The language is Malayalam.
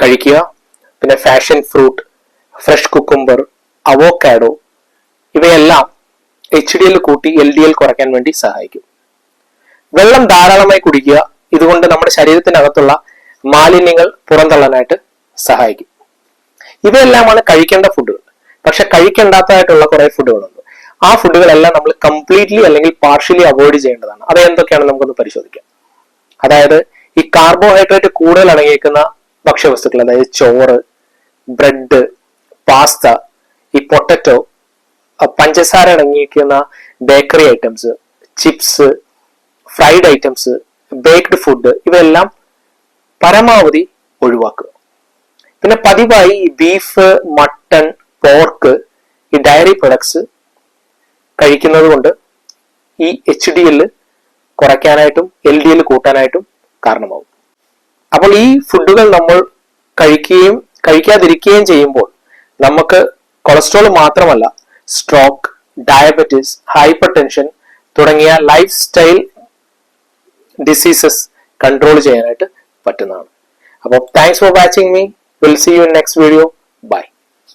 കഴിക്കുക. പിന്നെ fashion fruit, fresh cucumber, avocado ഇവയെല്ലാം HDL കൂട്ടി LDL കുറയ്ക്കാൻ വേണ്ടി സഹായിക്കും. വെള്ളം ധാരാളമായി കുടിക്കുക. ഇതുകൊണ്ട് നമ്മുടെ ശരീരത്തിനകത്തുള്ള മാലിന്യങ്ങൾ പുറന്തള്ളാനായിട്ട് സഹായിക്കും. ഇവയെല്ലാമാണ് കഴിക്കേണ്ട ഫുഡുകൾ. പക്ഷെ കഴിക്കേണ്ടാത്തതായിട്ടുള്ള കുറെ ഫുഡുകളുണ്ട്. ആ ഫുഡുകളെല്ലാം നമ്മൾ കംപ്ലീറ്റ്ലി അല്ലെങ്കിൽ പാർഷ്യലി അവോയ്ഡ് ചെയ്യേണ്ടതാണ്. അത് എന്തൊക്കെയാണെന്ന് നമുക്കൊന്ന് പരിശോധിക്കാം. അതായത് ഈ കാർബോഹൈഡ്രേറ്റ് കൂടുതൽ അടങ്ങിയിരിക്കുന്ന ഭക്ഷ്യവസ്തുക്കൾ, അതായത് ചോറ്, ബ്രെഡ്, പാസ്ത, ഈ പൊട്ടറ്റോ, പഞ്ചസാര അടങ്ങിയിരിക്കുന്ന bakery items, chips, fried items, baked food ഇവയെല്ലാം പരമാവധി ഒഴിവാക്കുക. പിന്നെ പതിവായി ഈ ബീഫ്, മട്ടൺ, പോർക്ക്, ഈ ഡയറി പ്രൊഡക്ട്സ് കഴിക്കുന്നത് കൊണ്ട് ഈ HDL കുറയ്ക്കാനായിട്ടും LDL കൂട്ടാനായിട്ടും കാരണമാകും. അപ്പോൾ ഈ ഫുഡുകൾ നമ്മൾ കഴിക്കാതിരിക്കുകയും ചെയ്യുമ്പോൾ നമുക്ക് കൊളസ്ട്രോൾ മാത്രമല്ല സ്ട്രോക്ക്, ഡയബറ്റിസ്, ഹൈപ്പർ ടെൻഷൻ തുടങ്ങിയ ലൈഫ് സ്റ്റൈൽ ഡിസീസസ് കൺട്രോൾ ചെയ്യാനായിട്ട് പറ്റുന്നതാണ്. അപ്പോൾ thanks for watching me. Will see you in next video. By.